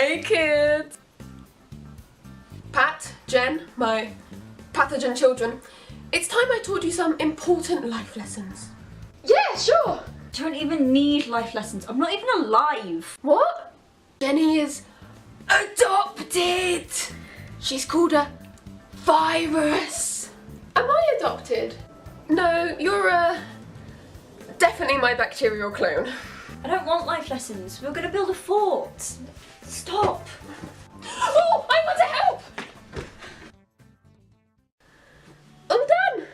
Hey kids! Pat, Jen, my pathogen children, it's time I taught you some important life lessons. Yeah, sure! I don't even need life lessons. I'm not even alive. What? Jenny is adopted! She's called a virus. Am I adopted? No, you're definitely my bacterial clone. I don't want life lessons. We're gonna build a fort. Stop. Oh, I want to help! I'm done!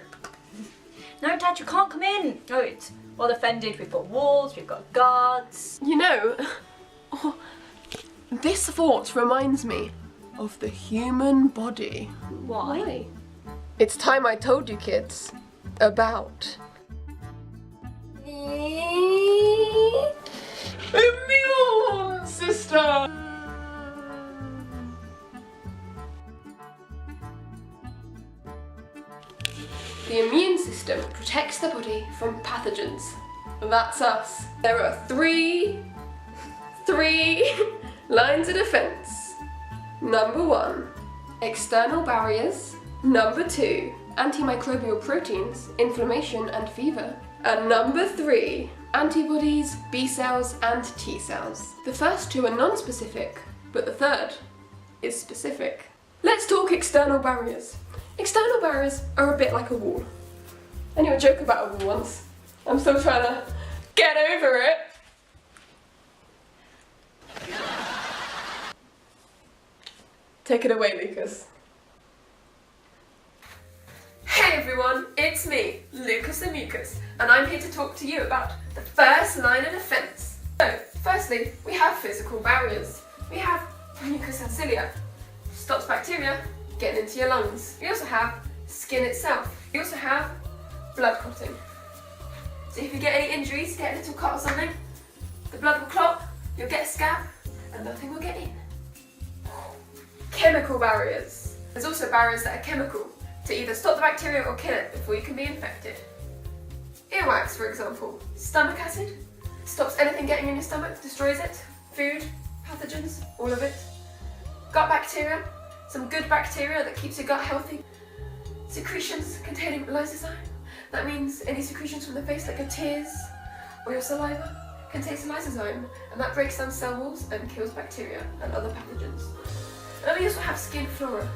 No, Dad, you can't come in. No, it's well defended. We've got walls, we've got guards. You know, this fort reminds me of the human body. Why? It's time I told you kids about immune system. The immune system protects the body from pathogens. That's us. There are three lines of defense. Number 1, external barriers. Number 2, antimicrobial proteins, inflammation and fever. And number 3, antibodies, B cells and T cells. The first 2 are non-specific, but the third is specific. Let's talk external barriers. External barriers are a bit like a wall. I knew a joke about a wall once. I'm still trying to get over it. Take it away, Lucas. Hey everyone, it's me, Lucas the Mucus, and I'm here to talk to you about the first line of defense. So, firstly, we have physical barriers. We have mucus and cilia, stops bacteria getting into your lungs. We also have skin itself. We also have blood clotting. So if you get any injuries, get a little cut or something, the blood will clot, you'll get a scab, and nothing will get in. Chemical barriers. There's also barriers that are chemical, to either stop the bacteria or kill it before you can be infected. Earwax, for example. Stomach acid stops anything getting in your stomach, destroys it. Food, pathogens, all of it. Gut bacteria, some good bacteria that keeps your gut healthy. Secretions containing lysosome. That means any secretions from the face, like your tears or your saliva, contains lysosome, and that breaks down cell walls and kills bacteria and other pathogens. And we also have skin flora.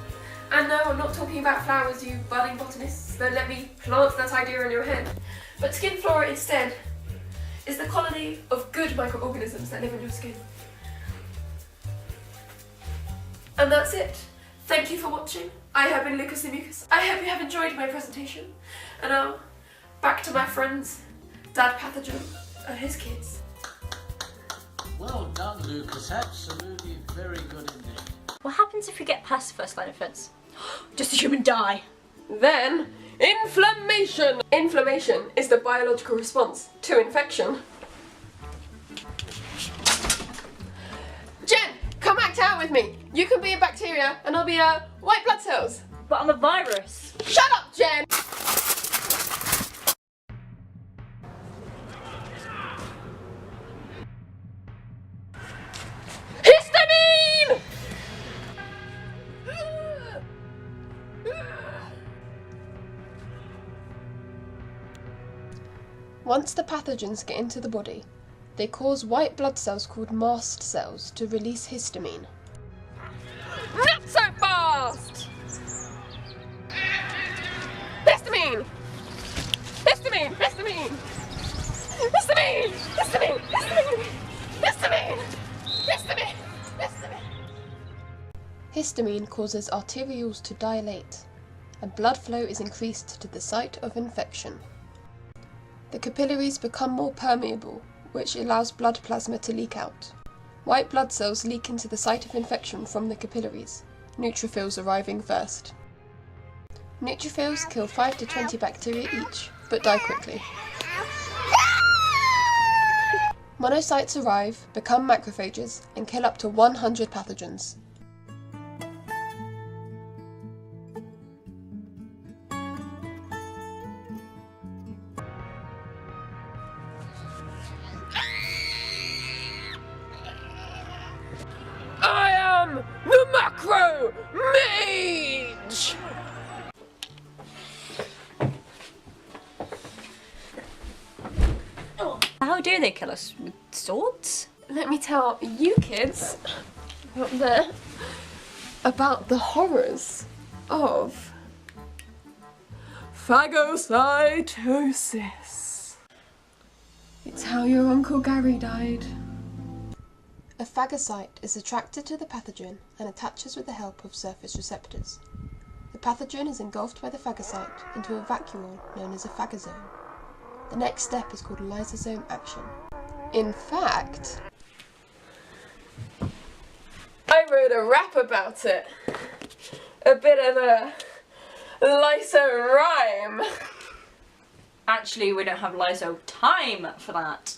And no, I'm not talking about flowers, you budding botanists. Don't let me plant that idea in your head. But skin flora instead is the colony of good microorganisms that live in your skin. And that's it. Thank you for watching. I have been Lucas the Mucus. I hope you have enjoyed my presentation. And now, back to my friends, Dad Pathogen and his kids. Well done, Lucas. Absolutely very good indeed. What happens if we get past the first line of defense? Just a human die. Then, inflammation. Inflammation is the biological response to infection. Jen, come act out with me. You can be a bacteria and I'll be a white blood cells. But I'm a virus. Shut up, Jen! Histamine! Once the pathogens get into the body, they cause white blood cells called mast cells to release histamine. Not so fast! Histamine! Histamine! Histamine! Histamine! Histamine! Histamine! Histamine! Histamine! Histamine! Histamine causes arterioles to dilate, and blood flow is increased to the site of infection. The capillaries become more permeable, which allows blood plasma to leak out. White blood cells leak into the site of infection from the capillaries, neutrophils arriving first. Neutrophils kill 5 to 20 bacteria each, but die quickly. Monocytes arrive, become macrophages, and kill up to 100 pathogens. I kill us with swords? Let me tell you kids up there about the horrors of phagocytosis. It's how your Uncle Gary died. A phagocyte is attracted to the pathogen and attaches with the help of surface receptors. The pathogen is engulfed by the phagocyte into a vacuole known as a phagosome. The next step is called lysosome action. In fact, I wrote a rap about it. A bit of a lyso rhyme. Actually, we don't have lyso time for that.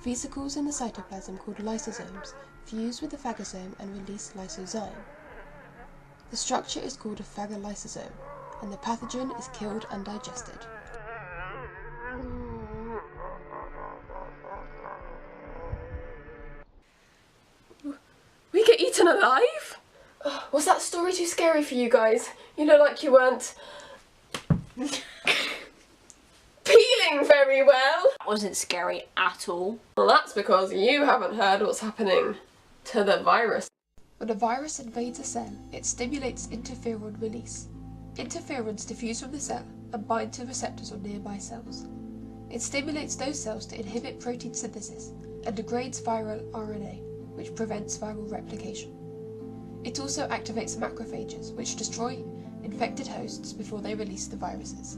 Vesicles in the cytoplasm called lysosomes fuse with the phagosome and release lysozyme. The structure is called a phagolysosome, and the pathogen is killed and digested. We get eaten alive? Was that story too scary for you guys? You look like you weren't peeling very well. That wasn't scary at all. Well, that's because you haven't heard what's happening to the virus. When a virus invades a cell, it stimulates interferon release. Interferons diffuse from the cell and bind to receptors on nearby cells. It stimulates those cells to inhibit protein synthesis and degrades viral RNA, which prevents viral replication. It also activates macrophages, which destroy infected hosts before they release the viruses.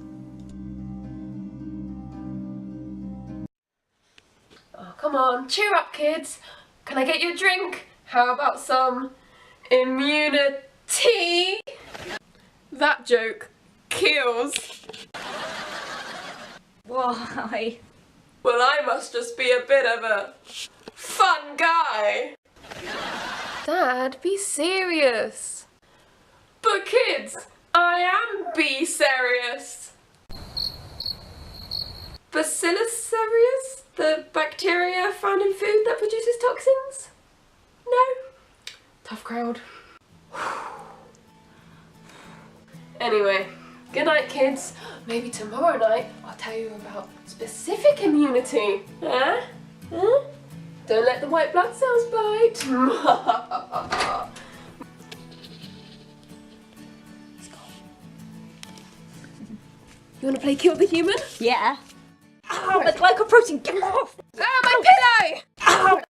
Oh, come on, cheer up, kids. Can I get you a drink? How about some immunity? That joke kills. Why? Well, I must just be a bit of a fun guy. Dad, be serious. But kids, I am be serious. Bacillus cereus? The bacteria found in food that produces toxins? No? Tough crowd. Anyway, good night, kids. Maybe tomorrow night I'll tell you about specific immunity. Huh? Huh? Don't let the white blood cells bite. You want to play Kill the Human? Yeah. Ow, it's like a protein. Get off!